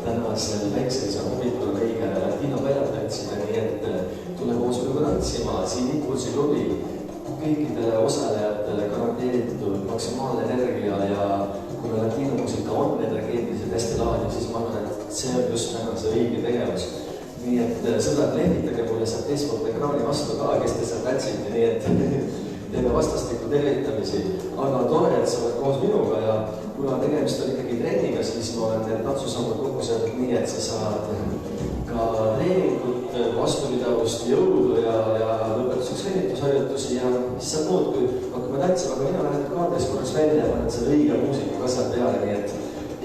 tänasel väikselisel hommikul õige latino pealt tantsime, nii et tule koos minuga tantsima. Siin Impulsi klubi kõikidele osalejatele garanteeritud maksimaalne energia ja kuna latino muusika on energeetiliselt hästi laadiv, siis ma arvan, et see on just täna see õige tegevus. Nii et sõbrad, lehvitage mulle sealt teistpoolt ekraani vastu ka, kes te seal tantsite, nii et teeme vastastikku tervitamisi. Aga tore, et sa oled koos minuga ja kuna tegemist on ikkagi treeniga, siis ma olen need tantsusammud kokku saanud nii, et sa saad ka treeningut, vastupidavust, jõudu ja lõpetuseks vennitusharjutusi ja mis saab muud, kui hakkame tantsima, aga mina lähen kaardis korraks välja ja panen selle õige muusika ka seal peale, nii et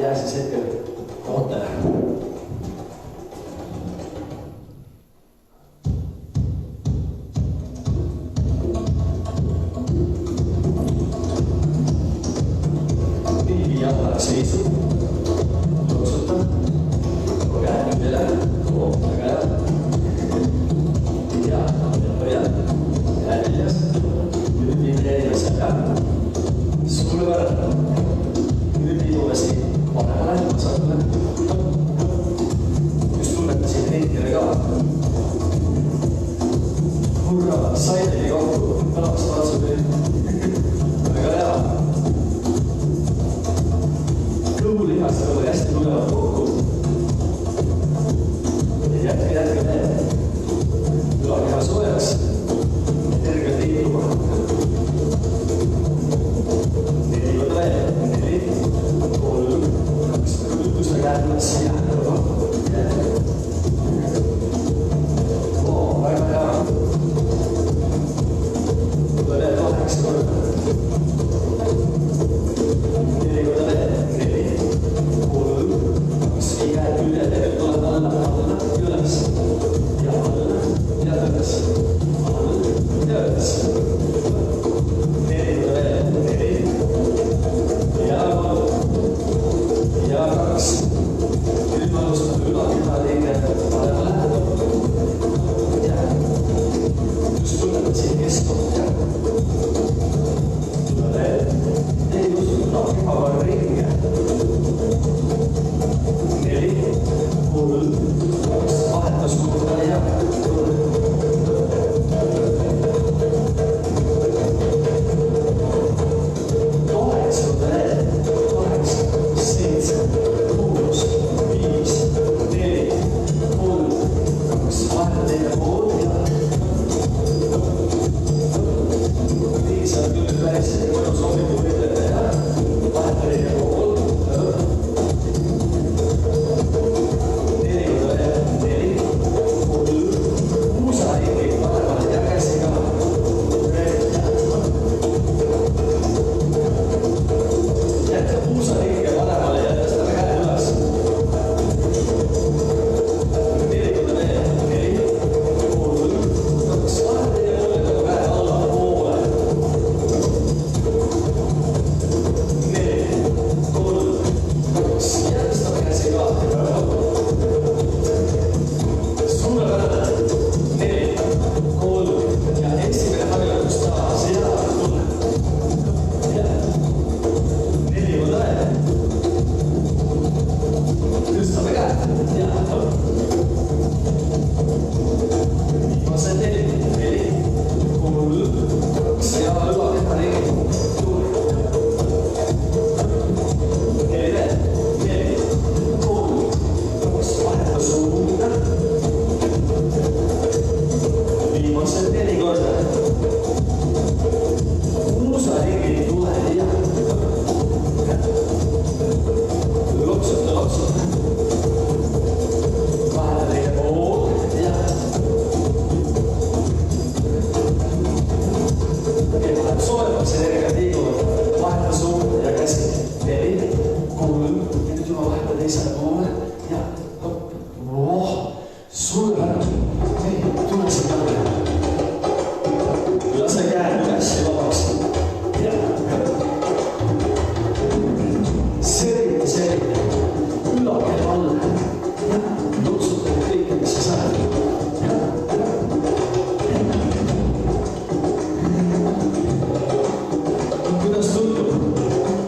jää siis hetkel ootele. Seisu, loksuta, käed nüüd üle, väga hea. Ja, käed väljas, nüüd viime esimesega. Suurepärane. Nüüd liigume siin paremale, vasakule. Just tunnetasin heitile ka. Hurra, saidegi kokku, tänaks tatsub nüüd. Väga hea. Kõhulihastel oli hästi tulevad kokku. Jätke need. Ülakeha soojaks. Energiat liikuma. 4 korda veel. 4, 3, 2. Tõsta käed üles. Väga hea. Tule veel 8 korda. 4 korda veel. 4. Käed üle, tegelikult tuleb alla, üles ja alla ja üles, alla ja üles. 4 korda veel, 4 ja 3 ja 2. Nüüd ma alustan ülakeha liige paremale. Ja just tunnetad siin keskkoht ja tule veel. Tee just ülakeha varre ringe. 4, 3, 2, vahetas kuhuda ja 8 veel, 8, 7, 6, 5, 4, 3, 2, vaheta teine pool ja nii saab küll päris mõnus hommiku võitleda ja vaheta teine pool.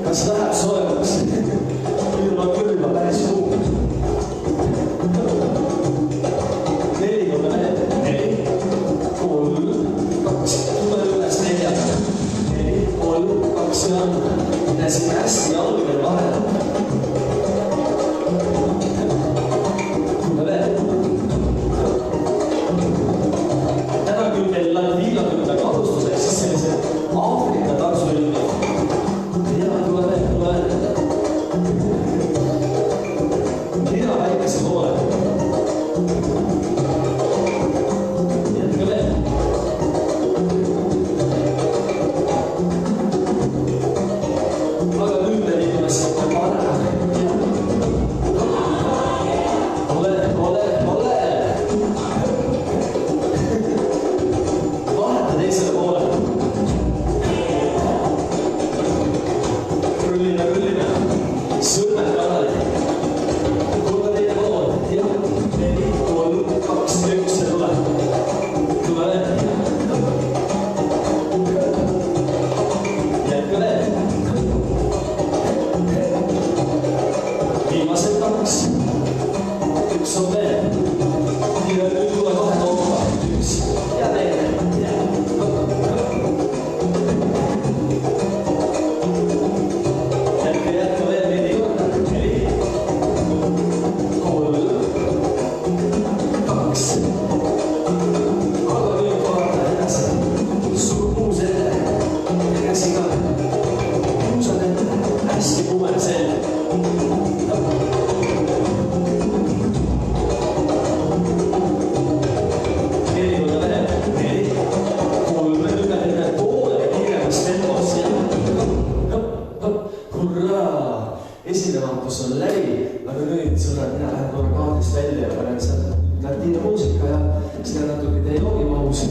Kas läheb soojemaks? Nüüd ma kõrva päris kuum. sõbrad, mina lähen korra kaadist välja ja panen seal latiina muusika ja siis natuke dialoogi mahus.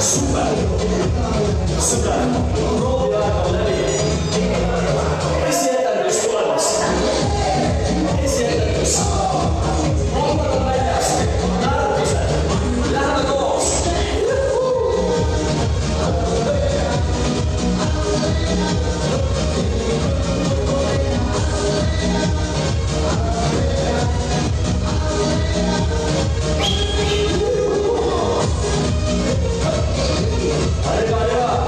Super! Super! Proviamo da lì! E siete a restaurante! E siete a restaurante! Molto da ragazzi! La cosa! Arriva!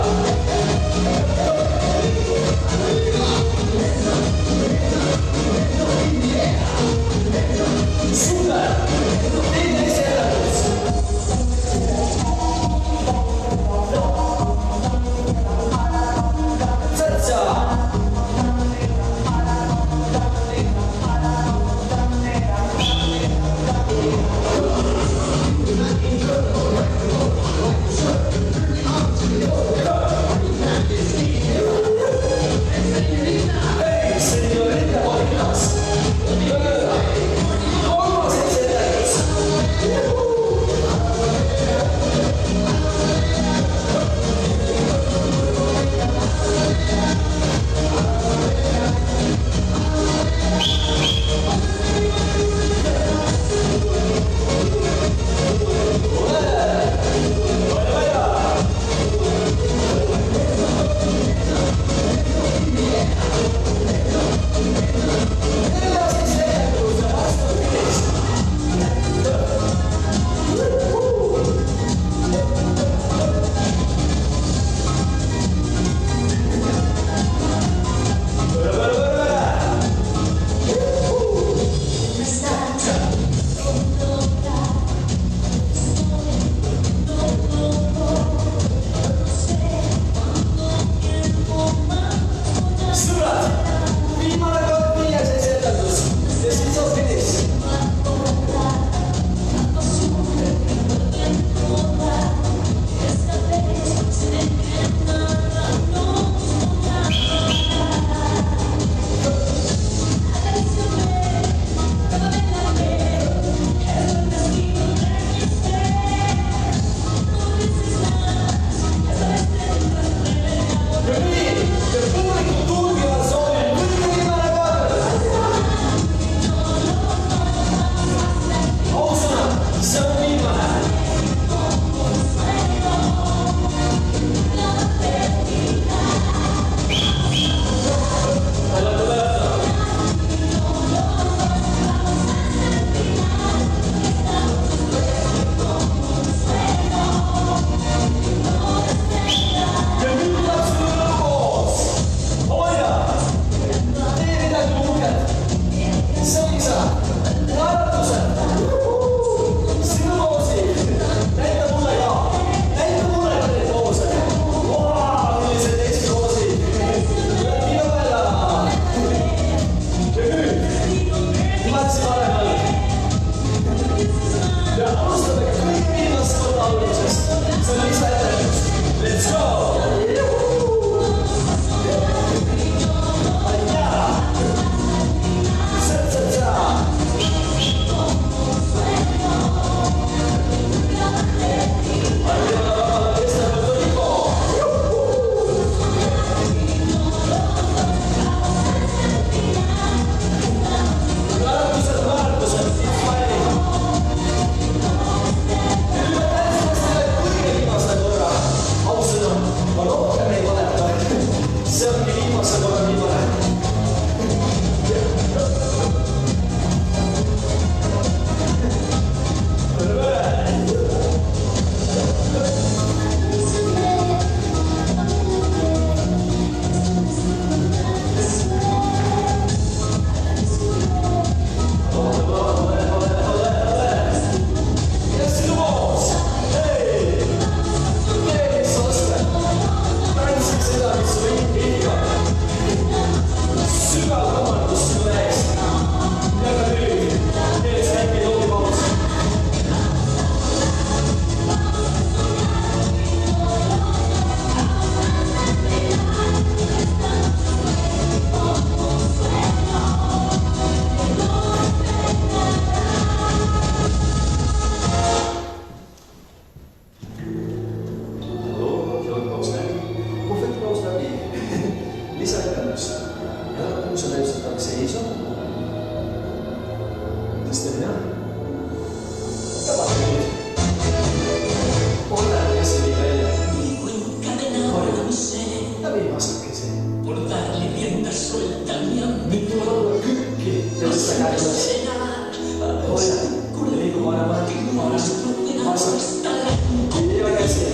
ja käsi.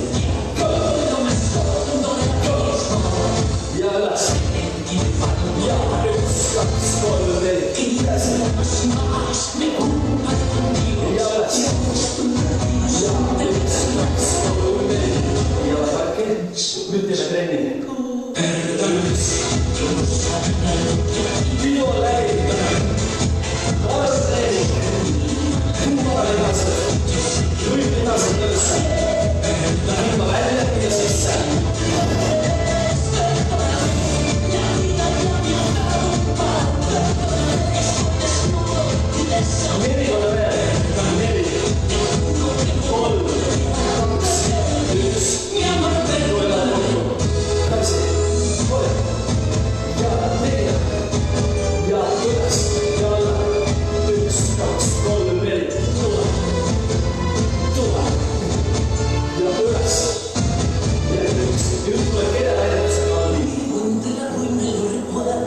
Ja üles. Ja 1, 2, 3, 4, käsi. Ja üles. Ja 1, 2, 3, 4. Ja äkki. Nüüd teeme trenni. Video läbi. Treeni. Kuumale edasi. Rühma edasi tõusta. Rühma välja ja sisse. Neli korda veel. 4, 3, 2, 1. Tulevad kokku. Käsi. Hoia. Ja teine. Ja üles. Ja alla. 1, 2, 3, 4. Tule. Tule. Ja üles. Ja 1. Nüüd tuleb keeleväljendusega oli.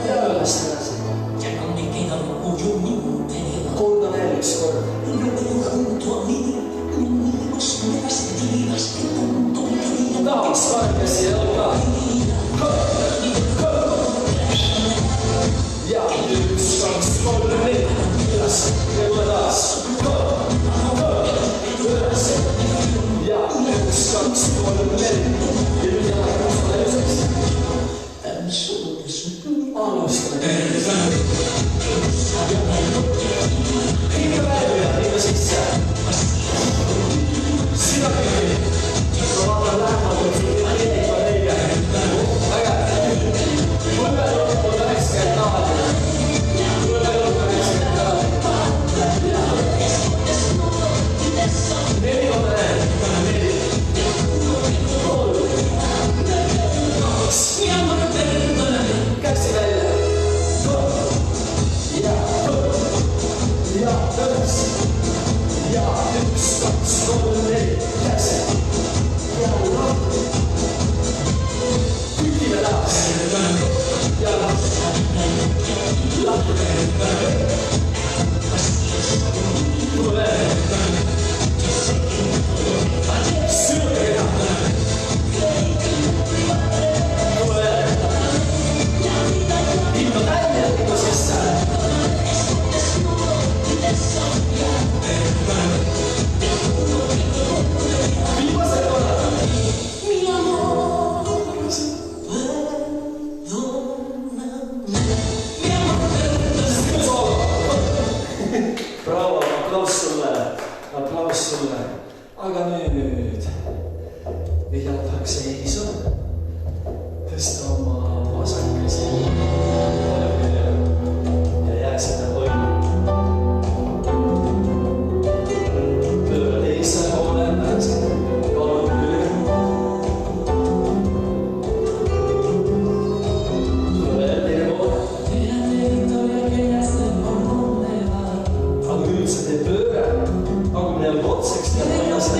Ja üles edasi. Korda veel 1 kord. Taas kaarkesi jalga. Ja 1, 2, 3, 4. Üles. Ja tule taas. Üles. Ja 1, 2, 3, 4. Ja nüüd jalga kuskile üseks. Alustame. Hinga välja, hinga sisse. Sina kõigi. Ma vaatan lähemalt, et siin keedik on õige. Väga. Mõne lõpp on 90 kraadi. Mõne lõpp on 90 kraadi. 4 korda veel. 4. 3. 2. Käsi välja. Ja üles. Ja 1, 2, 3, 4. Käsi. Ja lahti. Tükime taas. Ja lahti. Lahti. Tule veel. Sürge keha. Tule veel. Hinga välja, hinga sisse. Viimased korrad. Bravo, aplaus sulle. Aga nüüd jalg seisu. Tõsta oma vasakesi. Ja jää seda hoidma. Pööra teise poole pääse. Palun üle. Veel teine pool. Aga nüüd sa teed pööre. Aga me jääb otseks tead mõnase.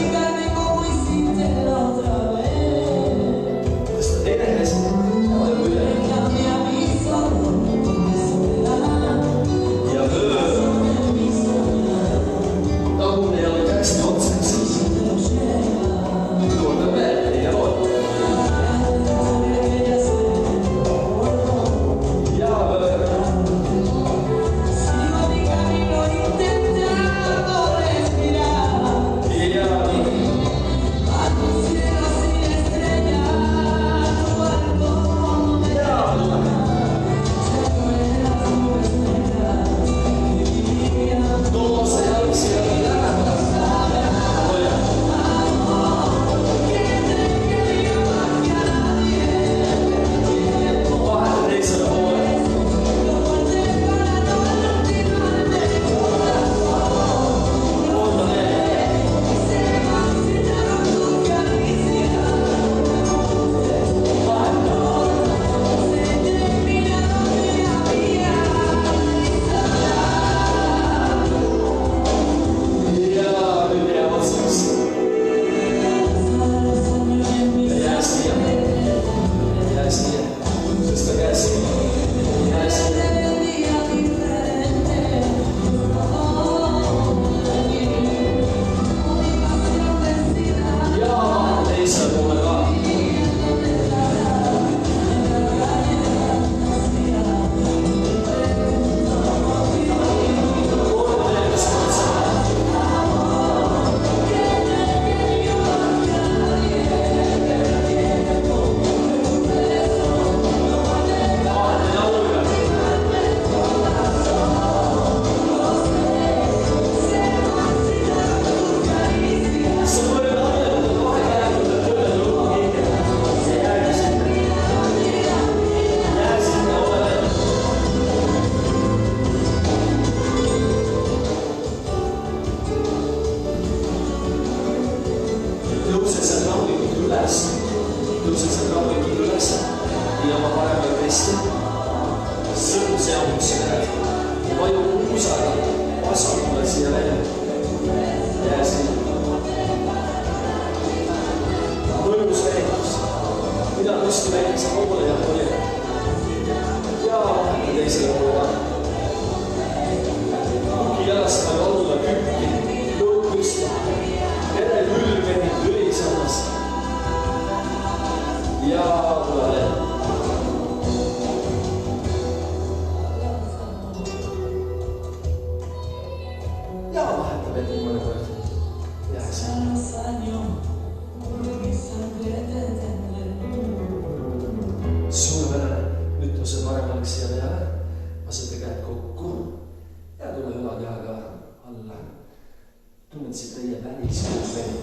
Tõsta teine käsi. Ja üle. sealt rahulikult üles. Tõused sealt rahulikult üles. Nii oma paremale risti. Sõnu seamusse lähed. Vaju kuusaga vasakule siia välja. Jää siin. Mõnus väikus. Mida kuski väikese poole ja oli. Ja teisele poole. Kuki jalast on olla kükki. Lõukust. Tere ülmeni ülisamas. Ja tule. Ja vahetab, et nii mõne kord. Jää siin. Suurepärane. Nüüd tõused paremaks siia peale. Asete käed kokku. Ja tule ülakehaga alla. Tunned siit teie väliskuupeni.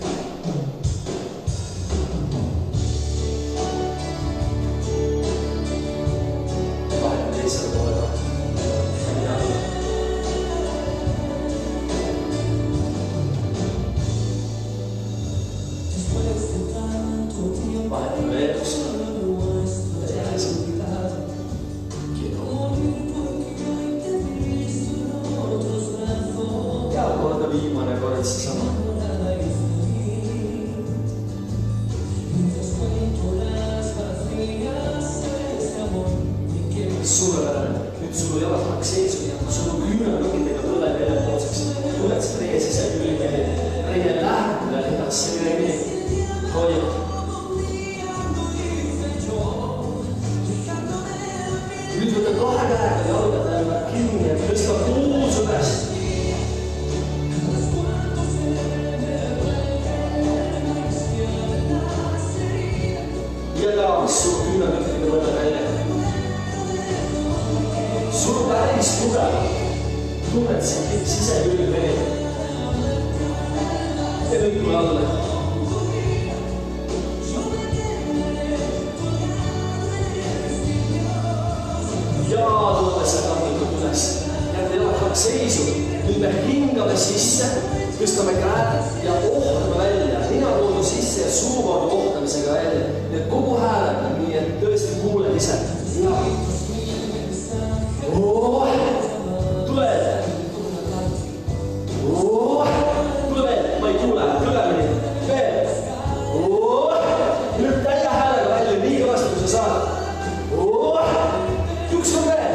Vahetab teisele poole. Vahetab veelust. Viimane kord seesama. Suurepärane. Nüüd sulu jalad haks sees ja sulu küünalõkidega põle välja poolseks. Tuled seda reie sisekülge. Reie läheb edasi reie. Hoia. Nüüd võta kahe käega jalgad enda kinni ja tõsta puus üles. Suru küünalõkidega võtta välja. Suru päris tugeva. Tunned siit sisekülg veel. Ja lõiku alla. Ja tuleme sealt ammikut üles. Jätte jalad kaks seisu. Nüüd me hingame sisse, tõstame käed ja ohtame välja. Ninakoodu sisse ja suukoodu ohtamisega välja. Nii et kogu hääled on nii, et tõesti kuule ise. Ja. Tule. Tule veel. Ma ei kuule. Kõvemini. Veel. Nüüd täie häälega välja. Nii kõvasti, kui sa saad. Ükskord veel.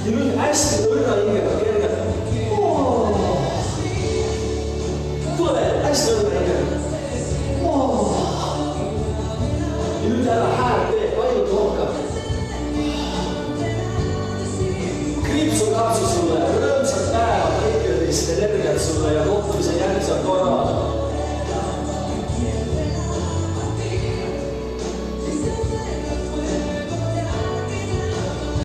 Ja nüüd hästi õrna hingega kergelt. Tule veel. Hästi õrna hingega. Ja nüüd ära hääl teeb ainult rohkem. Kriipsu kapsus